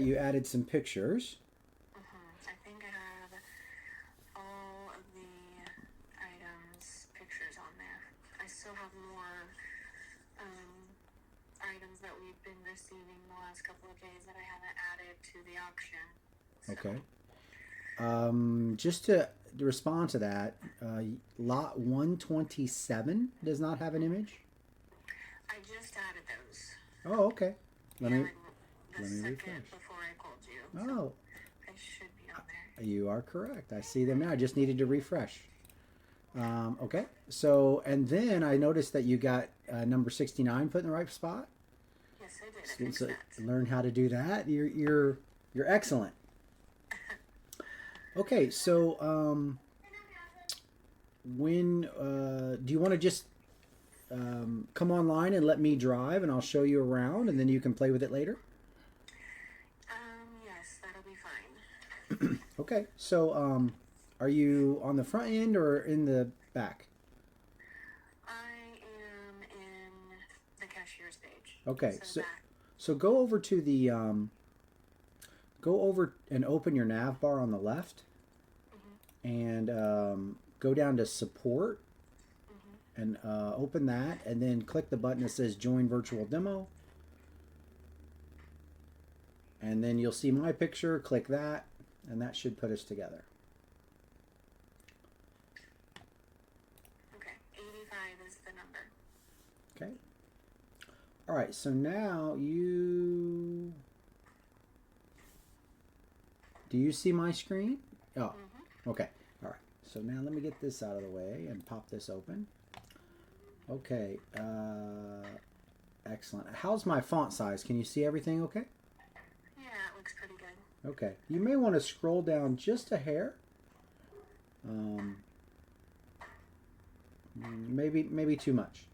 You added some pictures. I think I have all of the items, pictures on there. I still have more items that we've been receiving the last couple of days that I haven't added to the auction. So, Okay. Just to respond to that, lot 127 does not have an image. I just added those. Oh, okay. Let Yeah, me like the let me second refresh. before I called you. So Oh, I should be on there. you are correct. I see them now. I just needed to refresh. Okay. So, and then I noticed that you got number 69 put in the right spot. Yes, I did. I So, fixed so that. learn how to do that. You're excellent. Okay. So, when do you want to just come online and let me drive, and I'll show you around, and then you can play with it later? Yes, that'll be fine. Okay. So, are you on the front end or in the back? I am in the cashier's page. Okay. So the So, back. so go over to the go over and open your nav bar on the left, Mm-hmm. and go down to support Mm-hmm. and open that, and then click the button that says join virtual demo, and then you'll see my picture. Click that, and that should put us together. Okay. 85 is the number. Okay. All right. So now you do you see my screen? Oh, Mm-hmm. okay. All right. So now let me get this out of the way and pop this open. Okay. Excellent. How's my font size? Can you see everything okay? Yeah, it looks pretty good. Okay. You may want to scroll down just a hair. Um, maybe too much.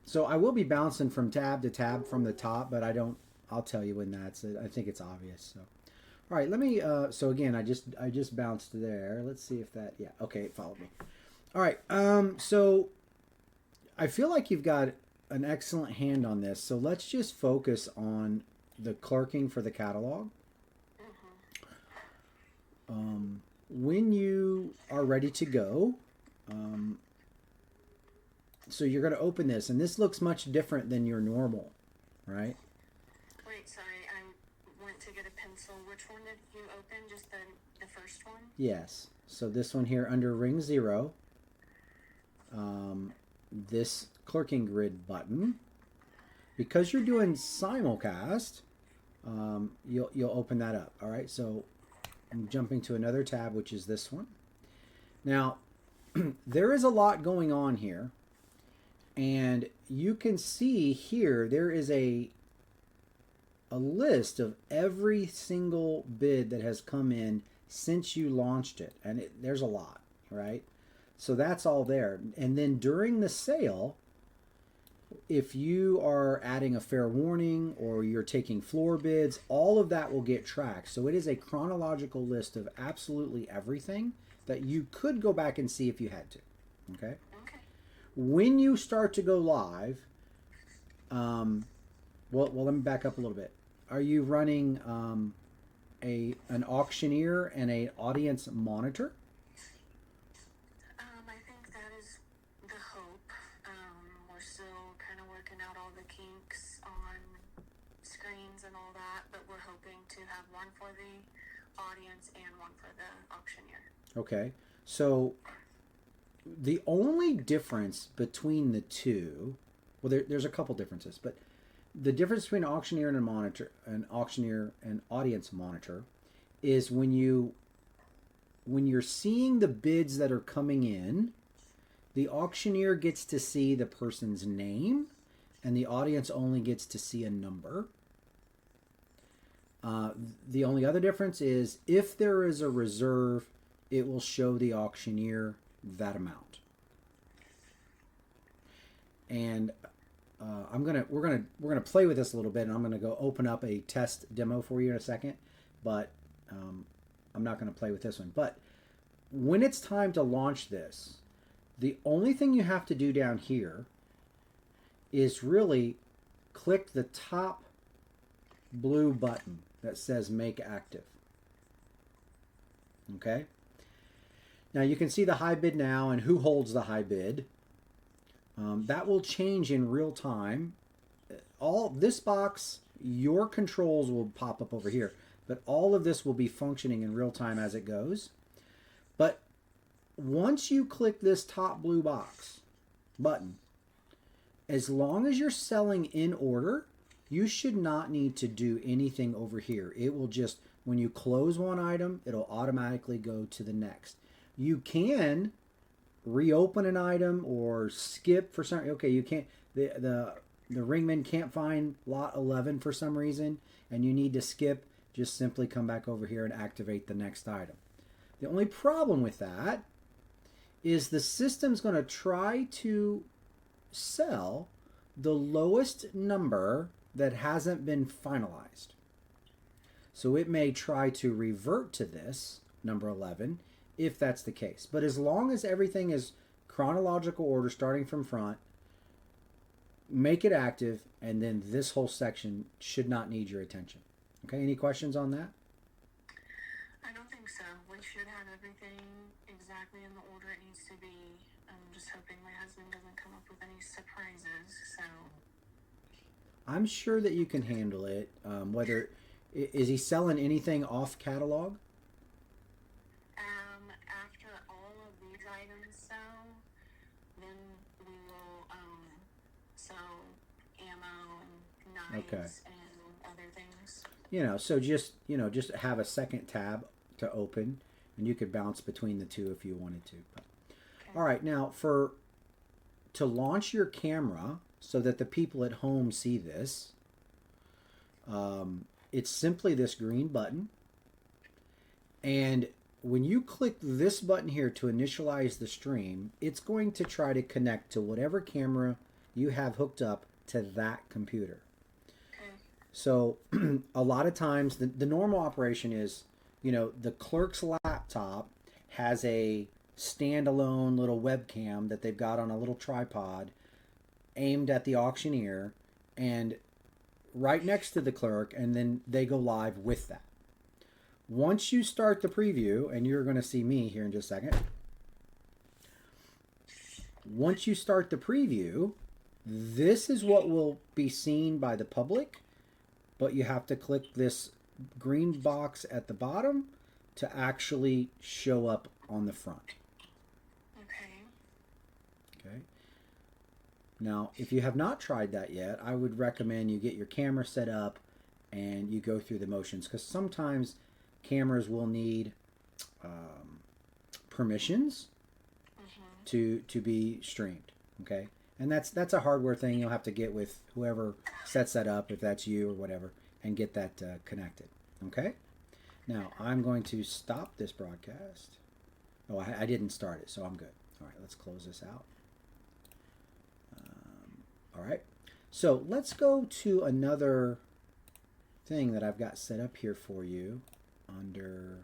So I will be bouncing from tab to tab from the top, but I don't. I'll tell you when that's it. I think it's obvious. So, all right. Let me. So again, I just bounced there. Let's see if that. Yeah. Okay. It followed me. All right. So I feel like you've got an excellent hand on this. So let's just focus on the clerking for the catalog. Mm-hmm. When you are ready to go, um, so you're going to open this, and this looks much different than your normal, right? Wait, sorry. I went to get a pencil. Which one did you open? Just the first one? Yes. So this one here under ring 0, um, this clerking grid button, because you're doing simulcast, you'll open that up. All right. So I'm jumping to another tab, which is this one. Now, there is a lot going on here, and you can see here there is a list of every single bid that has come in since you launched it, and there's a lot, right? So that's all there. And then during the sale, if you are adding a fair warning or you're taking floor bids, all of that will get tracked. So it is a chronological list of absolutely everything that you could go back and see if you had to. Okay. Okay. When you start to go live, um, well, let me back up a little bit. Are you running an auctioneer and a audience monitor? I think that is the hope. We're still kind of working out all the kinks on screens and all that, but we're hoping to have one for the audience and one for the auctioneer. Okay. So the only difference between the two, well, there's a couple differences, but the difference between an auctioneer and audience monitor, is when you're seeing the bids that are coming in, the auctioneer gets to see the person's name, and the audience only gets to see a number. Uh, the only other difference is if there is a reserve, it will show the auctioneer that amount. And we're gonna play with this a little bit, and I'm gonna go open up a test demo for you in a second, but I'm not gonna play with this one. But when it's time to launch this, the only thing you have to do down here is really click the top blue button that says make active. Okay. Now you can see the high bid now and who holds the high bid. That will change in real time. All this box, your controls will pop up over here, but all of this will be functioning in real time as it goes. But once you click this top blue box button, as long as you're selling in order, you should not need to do anything over here. It will just, when you close one item, it'll automatically go to the next. You can reopen an item or skip for some. Okay, you can't. The ringman can't find lot 11 for some reason, and you need to skip. Just simply come back over here and activate the next item. The only problem with that is the system's going to try to sell the lowest number that hasn't been finalized. So it may try to revert to this number 11 if that's the case. But as long as everything is chronological order starting from front, make it active, and then this whole section should not need your attention. Okay, any questions on that? I don't think so. We should have everything exactly in the order it needs to be. I'm just hoping my husband doesn't come up with any surprises. So I'm sure that you can handle it. Whether is he selling anything off catalog? after all of these items sell, then we will sell ammo and knives and other things. So just have a second tab to open, and you could bounce between the two if you wanted to. But, okay. All right, now to launch your camera so that the people at home see this, it's simply this green button, and when you click this button here to initialize the stream, it's going to try to connect to whatever camera you have hooked up to that computer. Okay. So a lot of times the normal operation is, the clerk's laptop has a standalone little webcam that they've got on a little tripod aimed at the auctioneer and right next to the clerk, and then they go live with that. Once you start the preview, and you're going to see me here in just a second. Once you start the preview, this is what will be seen by the public, but you have to click this green box at the bottom to actually show up on the front. Okay. Now, if you have not tried that yet, I would recommend you get your camera set up and you go through the motions, because sometimes cameras will need permissions to be streamed. Okay, and that's a hardware thing you'll have to get with whoever sets that up, if that's you or whatever, and get that connected. Okay. Now I'm going to stop this broadcast. Oh, I didn't start it, so I'm good. All right, let's close this out. All right, so let's go to another thing that I've got set up here for you under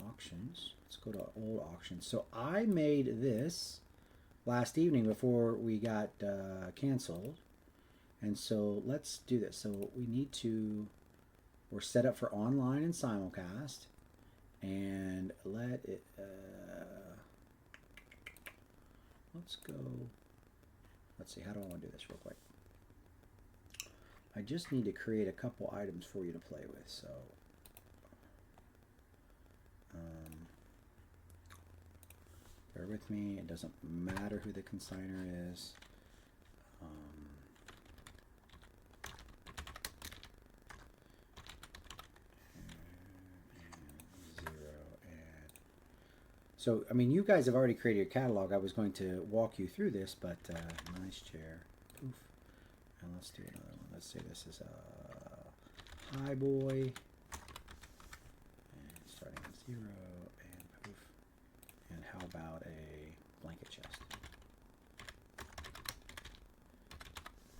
auctions. Let's go to old auctions. So I made this last evening before we got canceled, and so let's do this. So we're set up for online and simulcast, and let's see, how do I want to do this real quick? I just need to create a couple items for you to play with. So bear with me. It doesn't matter who the consignor is. So, I mean, you guys have already created your catalog. I was going to walk you through this, but nice chair. Poof. And let's do another one. Let's say this is a high boy. And starting at 0 and poof. And how about a blanket chest?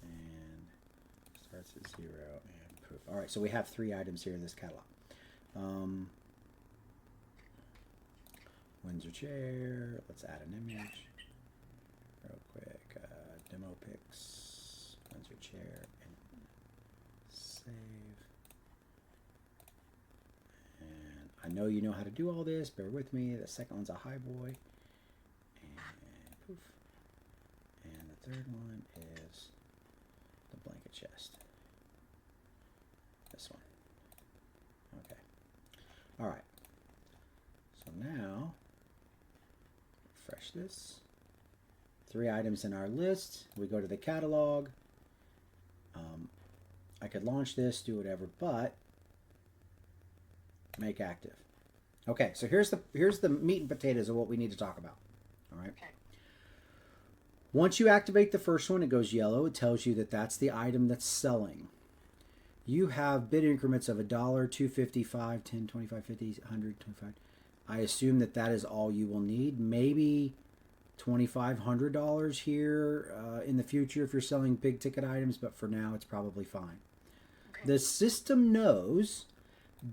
And starts at 0 and poof. All right, so we have 3 items here in this catalog. Windsor chair. Let's add an image real quick. Demo pics. Windsor chair. I know you know how to do all this. Bear with me. The second one's a high boy. And poof. And the third one is the blanket chest. This one. Okay. All right. So now, refresh this. 3 items in our list. We go to the catalog. I could launch this, do whatever, but make active. Okay, so here's the meat and potatoes of what we need to talk about. All right. Okay. Once you activate the first one, it goes yellow. It tells you that that's the item that's selling. You have bid increments of $1, $2.50, $5, $10, $25, $50, $100, $25. I assume that that is all you will need. Maybe $2,500 here in the future if you're selling big ticket items, but for now it's probably fine. Okay. The system knows,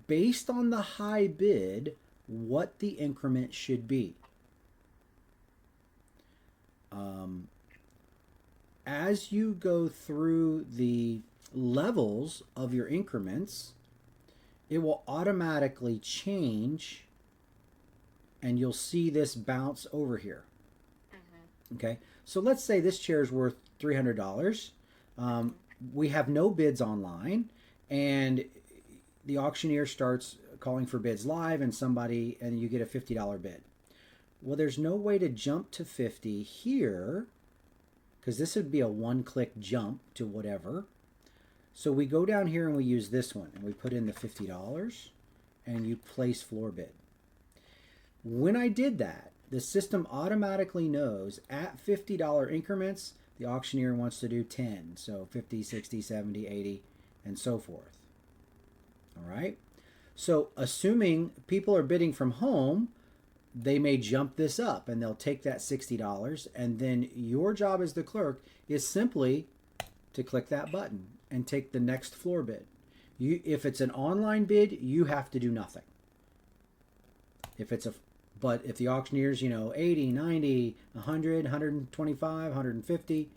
based on the high bid, what the increment should be. As you go through the levels of your increments, it will automatically change, and you'll see this bounce over here. Okay, so let's say this chair is worth $300. We have no bids online, and the auctioneer starts calling for bids live, and you get a $50 bid. Well, there's no way to jump to 50 here, because this would be a one-click jump to whatever. So we go down here and we use this one, and we put in the $50, and you place floor bid. When I did that, the system automatically knows at $50 increments, the auctioneer wants to do 10. So 50, 60, 70, 80, and so forth. All right. So assuming people are bidding from home, they may jump this up and they'll take that $60. And then your job as the clerk is simply to click that button and take the next floor bid. If it's an online bid, you have to do nothing. But if the auctioneer's, 80, 90, 100, 125, 150,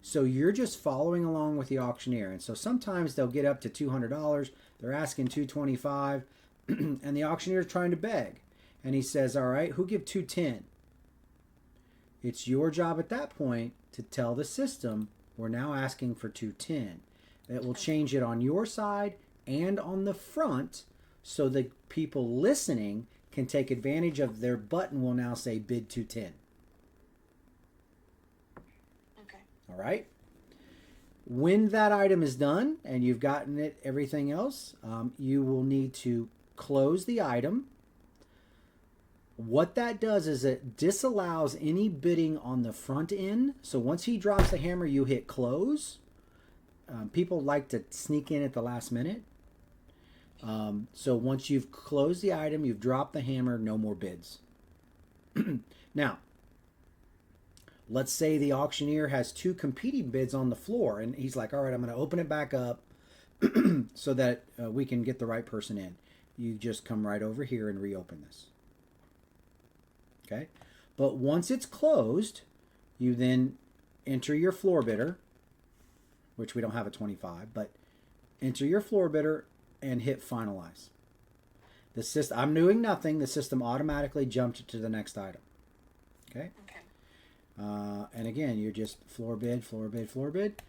so you're just following along with the auctioneer. And so sometimes they'll get up to $200. They're asking $225, and the auctioneer's trying to beg. And he says, all right, who give $210? It's your job at that point to tell the system, we're now asking for $210. It will change it on your side and on the front, so the people listening can take advantage of their button will now say bid 210. Okay. All right. When that item is done and you've gotten it, everything else, you will need to close the item. What that does is it disallows any bidding on the front end. So once he drops the hammer, you hit close. People like to sneak in at the last minute. So once you've closed the item, you've dropped the hammer, no more bids. Now, let's say the auctioneer has 2 competing bids on the floor, and he's like, all right, I'm going to open it back up so that we can get the right person in. You just come right over here and reopen this. Okay? But once it's closed, you then enter your floor bidder, which we don't have a 25, but enter your floor bidder and hit finalize. The system, I'm doing nothing. The system automatically jumped to the next item. Okay? Okay. And again, you're just floor bid, floor bid, floor bid.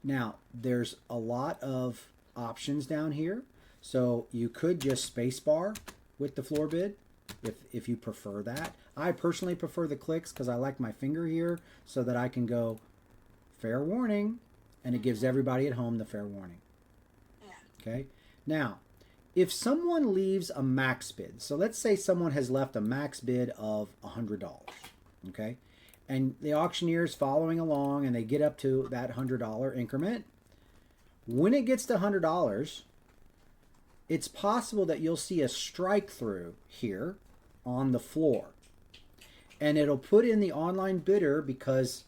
Now, there's a lot of options down here. So you could just spacebar with the floor bid if you prefer that. I personally prefer the clicks because I like my finger here so that I can go fair warning, and it gives everybody at home the fair warning. Yeah. Okay? Now, if someone leaves a max bid, so let's say someone has left a max bid of $100, okay? And the auctioneer is following along and they get up to that $100 increment. When it gets to $100, it's possible that you'll see a strike through here on the floor. And it'll put in the online bidder because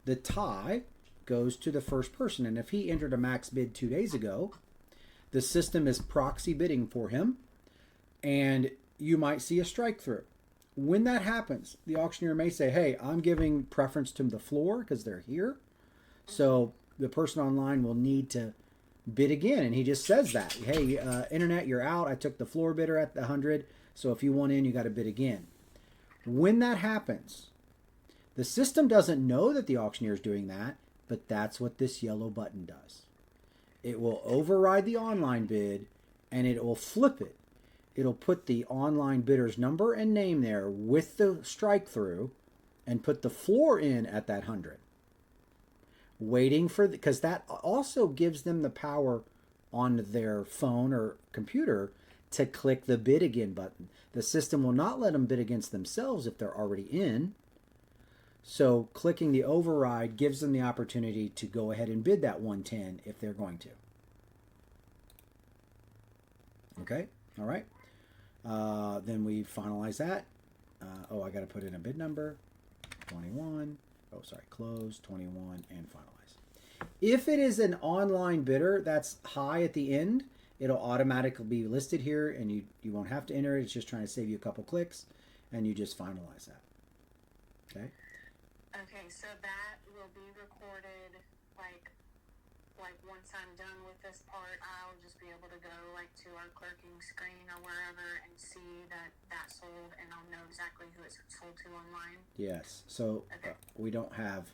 the tie goes to the first person. And if he entered a max bid 2 days ago, the system is proxy bidding for him, and you might see a strike through. When that happens, the auctioneer may say, hey, I'm giving preference to the floor because they're here. So the person online will need to bid again. And he just says that, hey, internet, you're out. I took the floor bidder at the 100. So if you want in, you got to bid again. When that happens, the system doesn't know that the auctioneer is doing that, but that's what this yellow button does. It will override the online bid and it will flip it. It'll put the online bidder's number and name there with the strike through and put the floor in at that 100. Waiting for, because that also gives them the power on their phone or computer to click the bid again button. The system will not let them bid against themselves if they're already in. So clicking the override gives them the opportunity to go ahead and bid that 110 if they're going to. Okay, all right. Then we finalize that. I got to put in a bid number, 21. Oh, sorry, close, 21, and finalize. If it is an online bidder that's high at the end, it'll automatically be listed here, and you won't have to enter it. It's just trying to save you a couple clicks, and you just finalize that. Okay? Okay, so that will be recorded, like once I'm done with this part, I'll just be able to go like to our clerking screen or wherever and see that sold, and I'll know exactly who it's sold to online. Yes. So we don't have,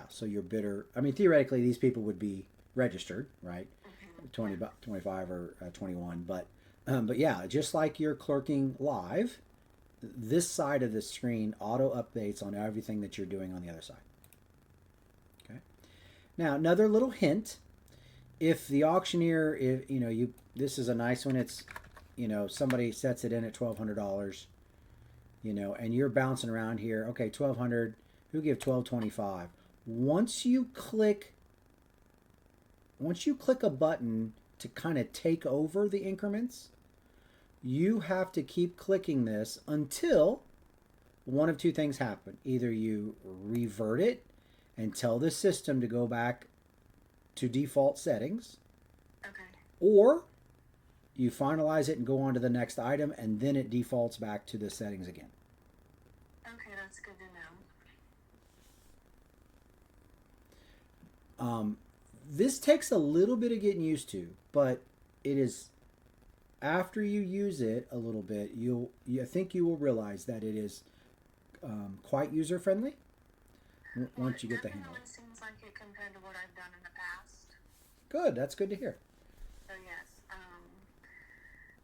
so your bidder, I mean, theoretically, these people would be registered, right? 25 or 21. But yeah, just like you're clerking live, this side of the screen auto updates on everything that you're doing on the other side. Okay. Now, another little hint, if the auctioneer, this is a nice one, it's, somebody sets it in at $1,200, and you're bouncing around here. Okay, 1,200, who give 1,225? Once you click a button to kind of take over the increments, you have to keep clicking this until one of two things happen. Either you revert it and tell the system to go back to default settings, or you finalize it and go on to the next item, and then it defaults back to the settings again. Okay, that's good to know. This takes a little bit of getting used to, but it is, after you use it a little bit, I think you will realize that it is quite user friendly once you get the hang of it. It seems like it compared to what I've done in the past. Good, that's good to hear. So yes,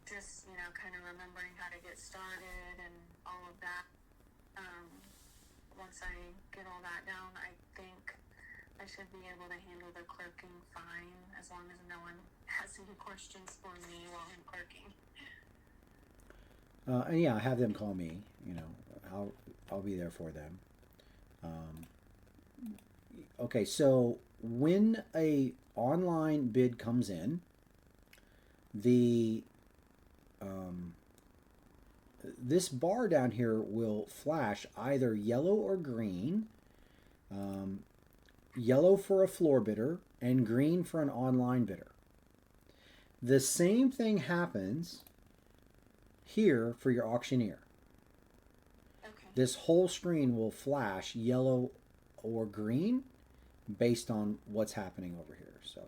just kind of remembering how to get started and all of that. Once I get all that down, I think I should be able to handle the clerking fine, as long as no one has any questions for me while I'm clerking. And yeah, have them call me. I'll be there for them. Okay, so when a online bid comes in, this bar down here will flash either yellow or green. Yellow for a floor bidder and green for an online bidder. The same thing happens here for your auctioneer. Okay. This whole screen will flash yellow or green based on what's happening over here. So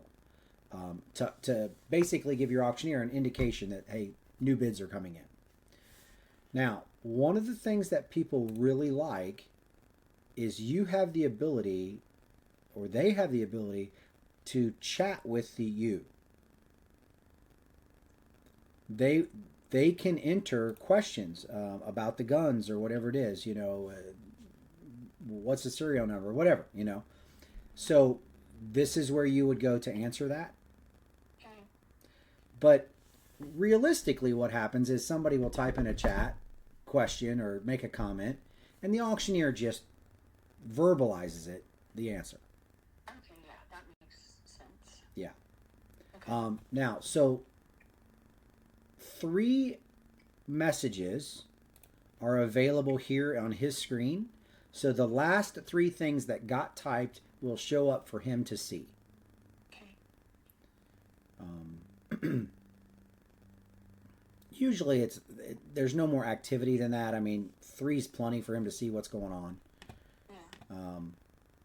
to basically give your auctioneer an indication that, hey, new bids are coming in. Now, one of the things that people really like is you have the ability, or they have the ability, to chat with the you. They can enter questions about the guns or whatever it is, what's the serial number, whatever, So this is where you would go to answer that. Okay. But realistically, what happens is somebody will type in a chat question or make a comment, and the auctioneer just verbalizes the answer. Okay, yeah, that makes sense. Yeah. Okay. Now, so 3 messages are available here on his screen. So the last 3 things that got typed will show up for him to see. Okay. Usually there's no more activity than that. I mean, 3's plenty for him to see what's going on. Yeah.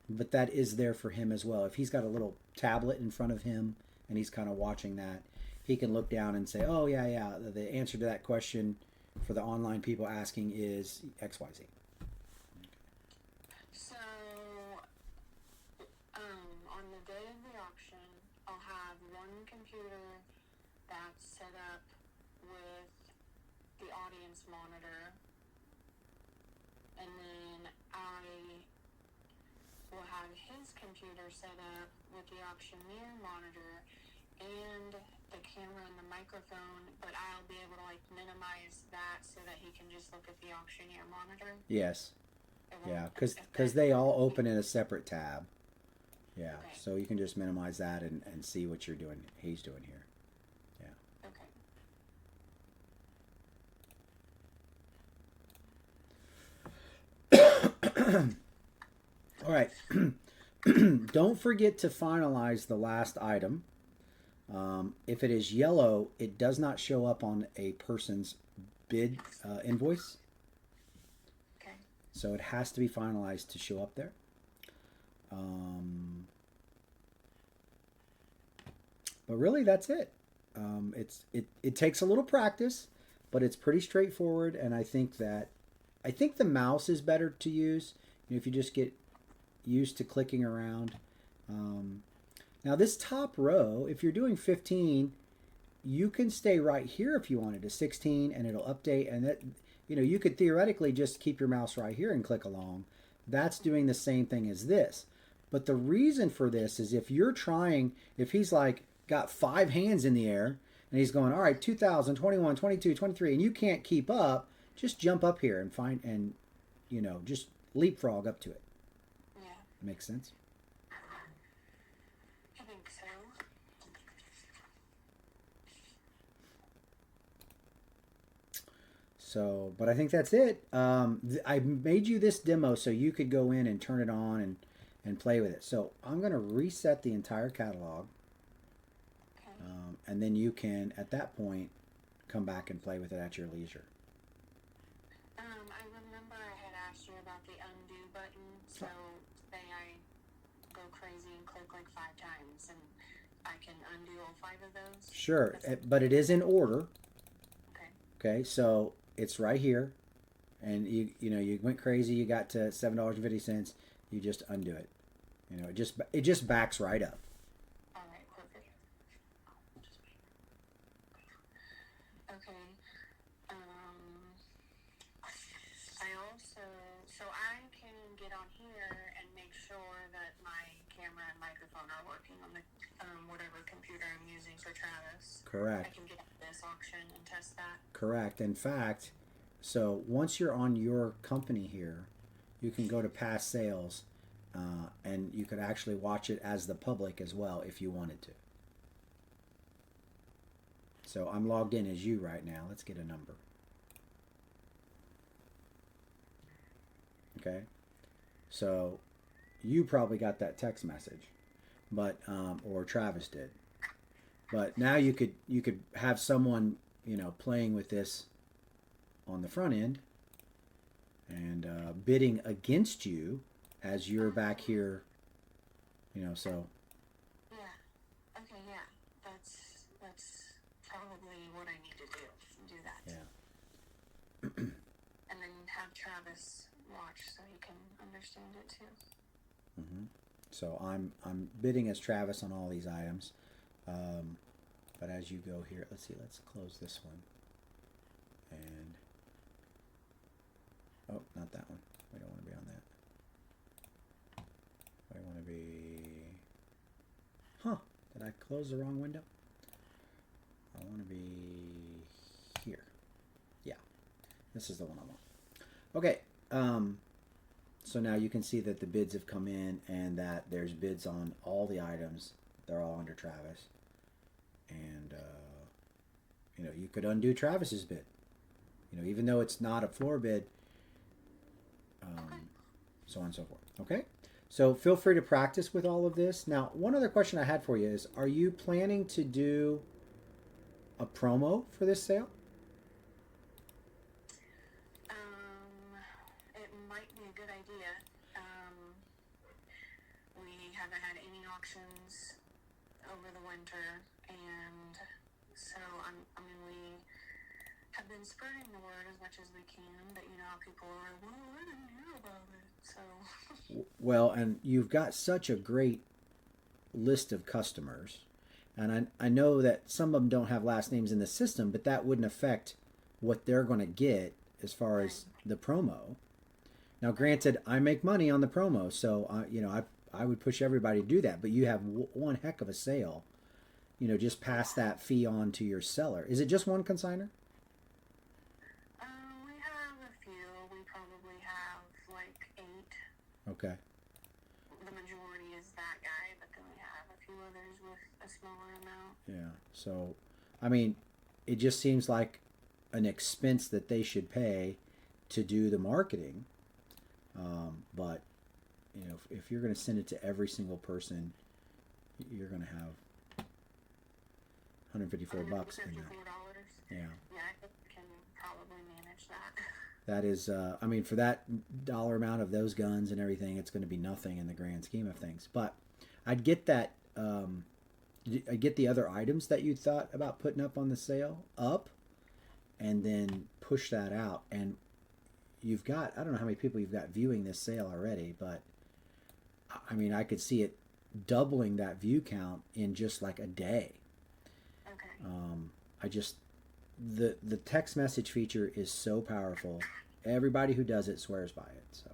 But that is there for him as well. If he's got a little tablet in front of him and he's kind of watching that, he can look down and say, oh, yeah, the answer to that question for the online people asking is XYZ. So, on the day of the auction, I'll have one computer that's set up with the audience monitor, and then I will have his computer set up with the auctioneer monitor and the camera and the microphone, but I'll be able to like minimize that so that he can just look at the auctioneer monitor. Yes. Yeah, because they all open in a separate tab. Yeah, okay. So you can just minimize that and see what you're doing. He's doing here. Yeah. Okay. All right. Don't forget to finalize the last item. If it is yellow, it does not show up on a person's bid invoice. Okay. So it has to be finalized to show up there. But really, that's it. It takes a little practice, but it's pretty straightforward. And I think the mouse is better to use. If you just get used to clicking around. Now this top row, if you're doing 15, you can stay right here if you wanted to 16, and it'll update. And that, you could theoretically just keep your mouse right here and click along. That's doing the same thing as this. But the reason for this is if he's like got 5 hands in the air and he's going, all right, 2000, 21, 22, 23, and you can't keep up, just jump up here and just leapfrog up to it. Yeah. Makes sense? I think so. So, but I think that's it. I made you this demo so you could go in and turn it on and play with it. So I'm going to reset the entire catalog. Okay. And then you can, at that point, come back and play with it at your leisure. I remember I had asked you about the undo button. So say I go crazy and click like 5 times, and I can undo all 5 of those? Sure, but it is in order. Okay. Okay, so it's right here, and you went crazy. You got to $7.50. You just undo it. It just backs right up. All right, perfect. Okay. So I can get on here and make sure that my camera and microphone are working on the whatever computer I'm using for Travis. Correct. I can get this auction and test that. Correct. In fact, so once you're on your company here, you can go to past sales, and you could actually watch it as the public as well if you wanted to. So I'm logged in as you right now. Let's get a number. Okay. So you probably got that text message, but or Travis did. But now you could have someone playing with this on the front end and bidding against you as you're back here. So. Yeah. Okay. Yeah. That's probably what I need to do. Do that. Yeah. And then have Travis watch so he can understand it too. Mm-hmm. So I'm bidding as Travis on all these items, but as you go here, let's close this one, and oh, not that one. We don't want to be on that. I want to be. Did I close the wrong window? I want to be here. Yeah, this is the one I want. Okay. So now you can see that the bids have come in and that there's bids on all the items. They're all under Travis. And, you could undo Travis's bid. Even though it's not a floor bid, so on and so forth. Okay? So feel free to practice with all of this. Now, one other question I had for you is, are you planning to do a promo for this sale? It might be a good idea. We haven't had any auctions over the winter, and so we have been spreading the word as much as we can, but you know how people are, well, I didn't hear about it, so. Well, and you've got such a great list of customers, and I know that some of them don't have last names in the system, but that wouldn't affect what they're going to get as far as the promo. Now, granted, I make money on the promo, so I would push everybody to do that. But you have one heck of a sale. Just pass that fee on to your seller. Is it just one consigner? We have a few. We probably have like 8. Okay. The majority is that guy, but then we have a few others with a smaller amount. Yeah. So, I mean, it just seems like an expense that they should pay to do the marketing. But if you're going to send it to every single person, you're going to have $154 bucks. $154. Yeah. Yeah, I think we can probably manage that. That is, for that dollar amount of those guns and everything, it's going to be nothing in the grand scheme of things. But I'd get that. I'd get the other items that you thought about putting up on the sale up, and then push that out. And you've got, I don't know how many people you've got viewing this sale already, but I mean, I could see it doubling that view count in just like a day. Okay. The text message feature is so powerful. Everybody who does it swears by it. So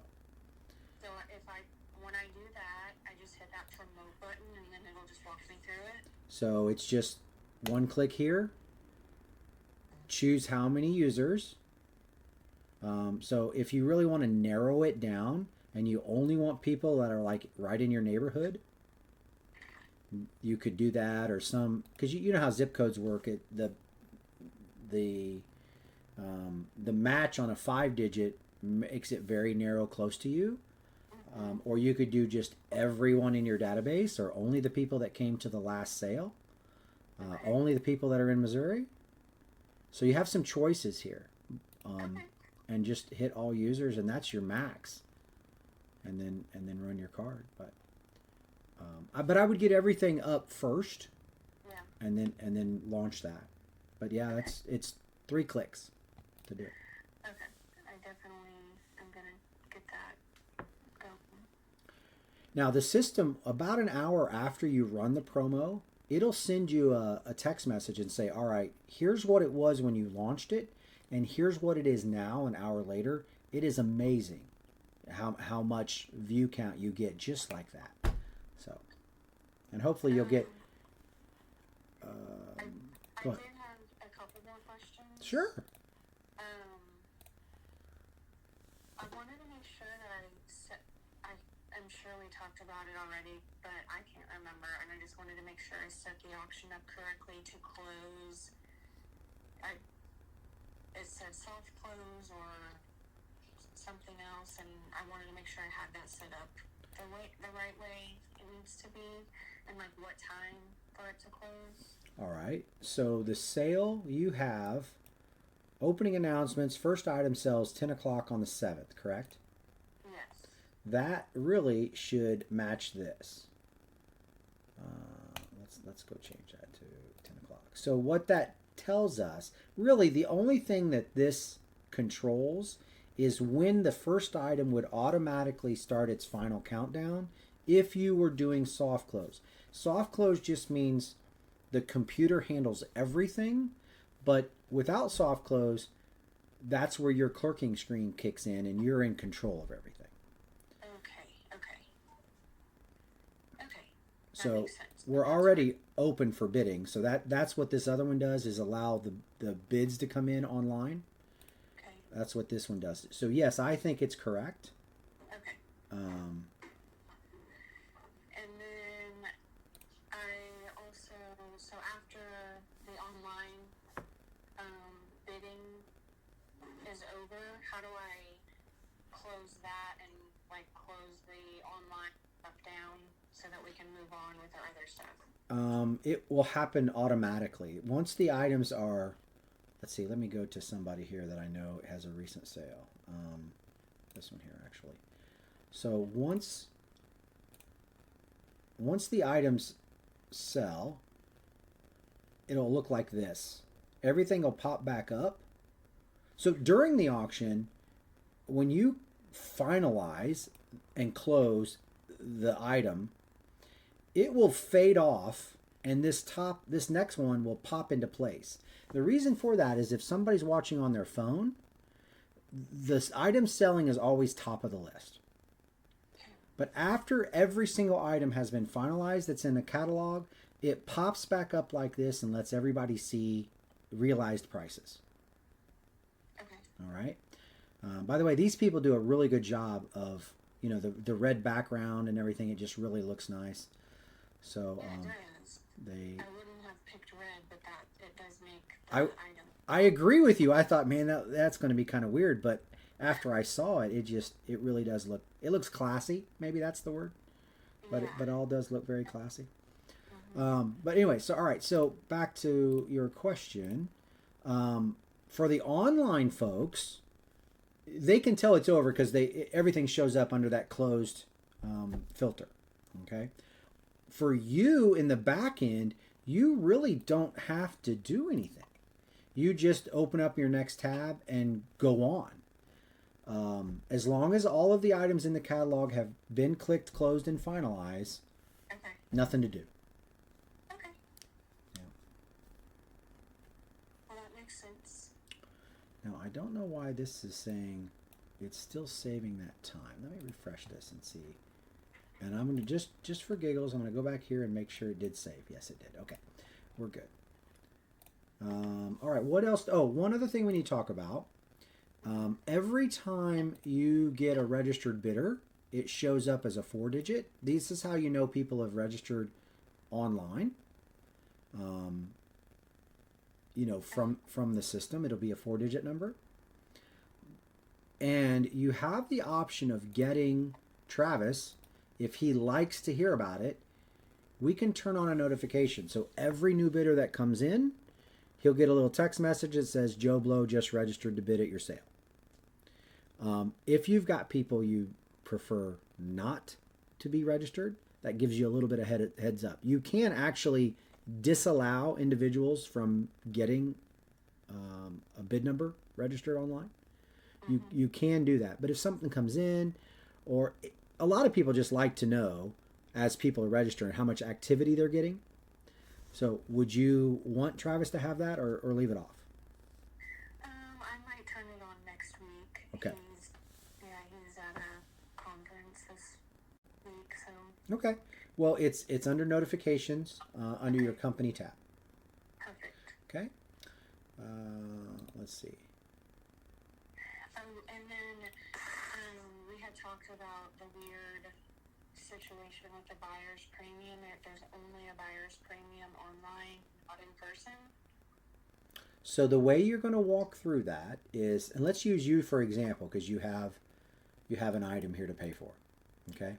when I do that, I just hit that promote button and then it'll just walk me through it. So it's just one click here. Choose how many users. So if you really want to narrow it down and you only want people that are like right in your neighborhood, you could do that, or some, because you know how zip codes work. The match on a 5-digit makes it very narrow, close to you. Or you could do just everyone in your database, or only the people that came to the last sale, only the people that are in Missouri. So you have some choices here. And just hit all users, and that's your max, and then run your card. But I would get everything up first, yeah, and then launch that. But yeah, it's 3 clicks to do it. Okay, I definitely am gonna get that going. Now the system, about an hour after you run the promo, it'll send you a text message and say, all right, here's what it was when you launched it, and here's what it is now an hour later. It is amazing how much view count you get just like that. So, and hopefully you'll get... I go ahead. did have a couple more questions. Sure. I wanted to make sure that I'm sure we talked about it already, but I can't remember, and I just wanted to make sure I set the auction up correctly to close. It said soft close or something else, and I wanted to make sure I had that set up the right way it needs to be, and like what time for it to close. All right. So the sale, you have opening announcements. First item sells 10 o'clock on the 7th, correct? Yes. That really should match this. Let's go change that to 10 o'clock. So what that tells us, really the only thing that this controls is when the first item would automatically start its final countdown if you were doing soft close. Soft close just means the computer handles everything, but without soft close, that's where your clerking screen kicks in and you're in control of everything. Okay. So makes sense. we're already open for bidding. So that's what this other one does, is allow the bids to come in online. Okay. That's what this one does. So yes, I think it's correct. Okay. Um, And then I also, so after the online bidding is over, how do I close that and like close the online stuff down so that we can move on with our other stuff? It will happen automatically. Once the items are, let's see, let me go to somebody here that I know has a recent sale. This one here, actually. So once the items sell, it'll look like this. Everything will pop back up. So during the auction, when you finalize and close the item, it will fade off and this next one will pop into place. The reason for that is if somebody's watching on their phone, this item selling is always top of the list. But after every single item has been finalized that's in the catalog, it pops back up like this and lets everybody see realized prices. Okay. All right. By the way, these people do a really good job of, the red background and everything. It just really looks nice. So Yeah, it does. they. I wouldn't have picked red, but that it does make the item. I agree with you. I thought, man, that's going to be kind of weird, but after I saw it, it really does look. It looks classy. Maybe that's the word. But Yeah. it all does look very classy. Mm-hmm. But anyway, so all right. So back to your question. For the online folks, they can tell it's over because everything shows up under that closed filter. Okay. For you in the back end, you really don't have to do anything. You just open up your next tab and go on. As long as all of the items in the catalog have been clicked, closed, and finalized, Okay. nothing to do. Okay. Yeah. Well, that makes sense. Now, I don't know why this is saying it's still saving that time. Let me refresh this and see. And I'm going to, just for giggles, I'm going to go back here and make sure it did save. Yes, it did. Okay, we're good. All right, what else? Oh, one other thing we need to talk about. Every time you get a registered bidder, it shows up as a 4-digit. This is how you know people have registered online. From the system, it'll be a 4-digit number. And you have the option of getting Travis, if he likes to hear about it, we can turn on a notification. So every new bidder that comes in, he'll get a little text message that says Joe Blow just registered to bid at your sale. If you've got people you prefer not to be registered, that gives you a little bit of heads up. You can actually disallow individuals from getting a bid number registered online. You can do that. But if something comes in, or a lot of people just like to know as people are registering how much activity they're getting. So would you want Travis to have that or leave it off? I might turn it on next week. Okay. He's at a conference this week, so. Okay. Well, it's under notifications under your company tab. Perfect. Okay. Let's see. Oh, and then we had talked about the weird situation with the buyer's premium. If there's only a buyer's premium online, not in person. So the way you're going to walk through that is, and let's use you for example, because you have an item here to pay for. Okay.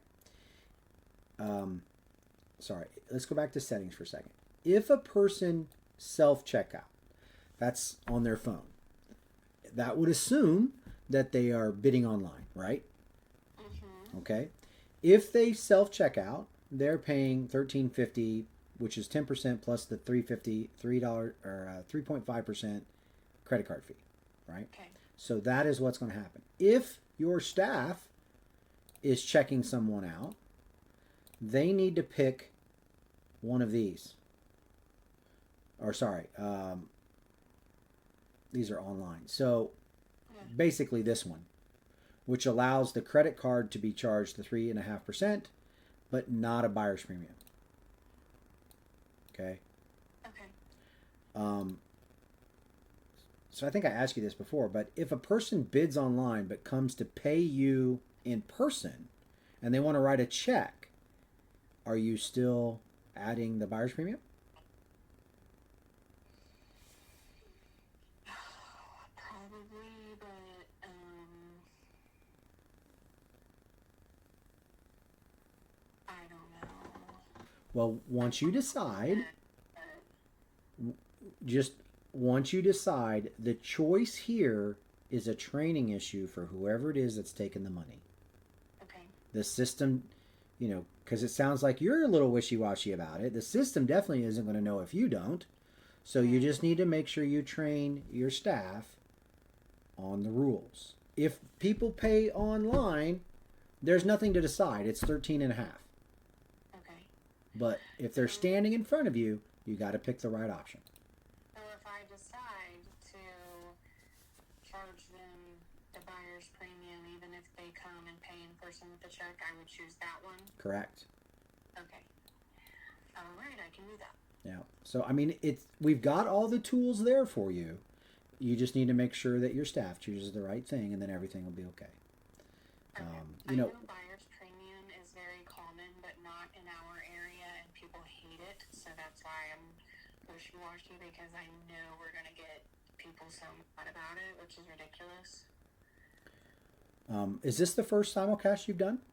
Sorry. Let's go back to settings for a second. If a person self-checkout, that's on their phone, that would assume that they are bidding online, right? Mm-hmm. Okay. If they self-checkout, they're paying $13.50, which is 10% plus the $3.50 or 3.5% credit card fee, right? Okay. So that is what's going to happen. If your staff is checking someone out, they need to pick one of these. Or sorry, these are online. So basically this one, which allows the credit card to be charged the 3.5%, but not a buyer's premium. Okay. Okay. So I think I asked you this before, but if a person bids online but comes to pay you in person and they want to write a check, are you still adding the buyer's premium? Probably, but I don't know. Well, once you decide, the choice here is a training issue for whoever it is that's taking the money. Okay. The system, because it sounds like you're a little wishy-washy about it. The system definitely isn't going to know if you don't. So you just need to make sure you train your staff on the rules. If people pay online, there's nothing to decide. It's 13 and a half. Okay. But if they're standing in front of you, you got to pick the right option. So if I decide to charge them the buyer's premium, even if they come and pay in person with the check, I would choose that one? Correct. Okay. All right, I can do that. Yeah. So I mean, we've got all the tools there for you. You just need to make sure that your staff chooses the right thing, and then everything will be okay. Okay. You know, Buyer's premium is very common, but not in our area, and people hate it. So that's why I'm wishy-washy, because I know we're going to get people so mad about it, which is ridiculous. Is this the first simulcast you've done?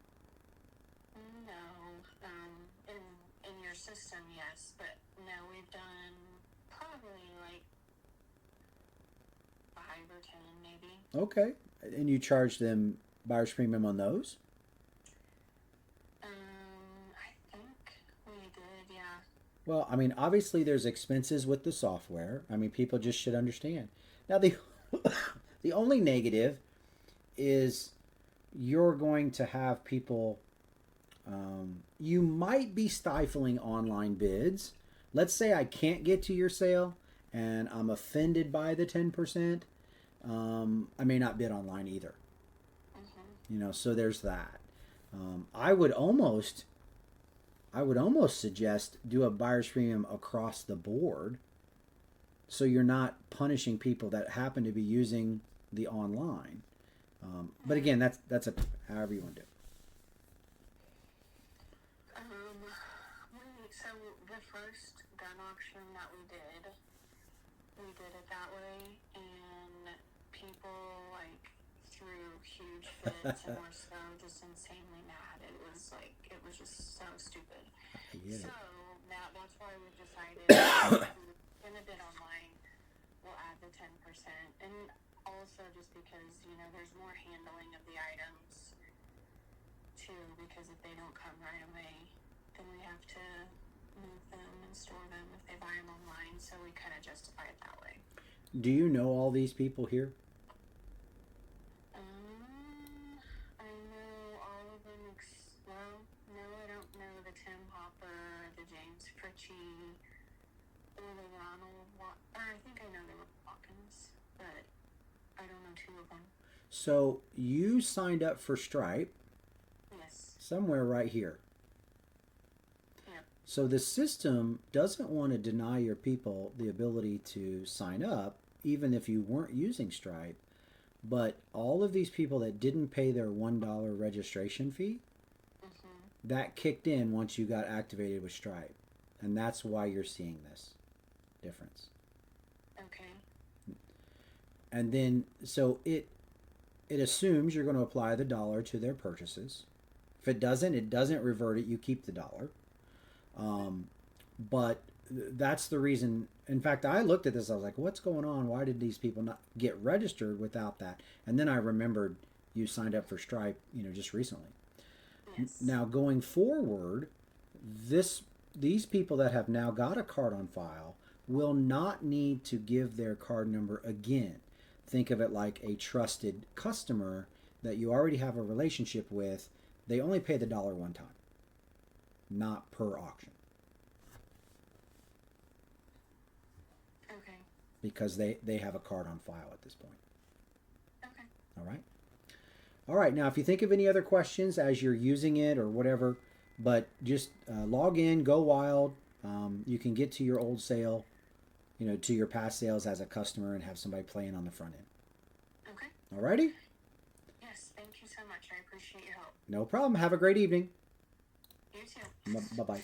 No. In your system, yes, but no, we've done probably like 5 or 10, maybe. Okay. And you charge them buyer's premium on those? I think we did, yeah. Well, I mean, obviously there's expenses with the software. I mean, people just should understand. Now, the the only negative is you're going to have people. You might be stifling online bids. Let's say I can't get to your sale and I'm offended by the 10%. I may not bid online either. You know, so there's that. I would almost suggest do a buyer's premium across the board, so you're not punishing people that happen to be using the online. But again, that's a however you want to do it. So the first gun auction that we did it that way, and people like threw huge fits and were so just insanely mad. It was just so stupid. So now that's why we've decided in a bid online we'll add the 10%, and also just because there's more handling of the items too, because if they don't come right away, then we have to move them and store them if they buy them online. So we kind of justify it that way. Do you know all these people here? I know all of them. Well, no, I don't know the Tim Hopper, the James Fritchie, or the Ronald. I think I know the Watkins, but I don't know 2 of them. So you signed up for Stripe. Yes. Somewhere right here. So the system doesn't want to deny your people the ability to sign up, even if you weren't using Stripe. But all of these people that didn't pay their $1 registration fee, that kicked in once you got activated with Stripe. And that's why you're seeing this difference. Okay. And then, so it assumes you're going to apply the dollar to their purchases. If it doesn't revert it, you keep the dollar. But that's the reason. In fact, I looked at this. I was like, what's going on? Why did these people not get registered without that? And then I remembered you signed up for Stripe, just recently. Yes. Now, going forward, these people that have now got a card on file will not need to give their card number again. Think of it like a trusted customer that you already have a relationship with. They only pay the dollar one time, not per auction. Okay. Because they have a card on file at this point. Okay. All right. All right. Now, if you think of any other questions as you're using it or whatever, but just log in, go wild. You can get to your old sale, to your past sales as a customer and have somebody playing on the front end. Okay. All righty. Yes. Thank you so much. I appreciate your help. No problem. Have a great evening. You too. Bye-bye.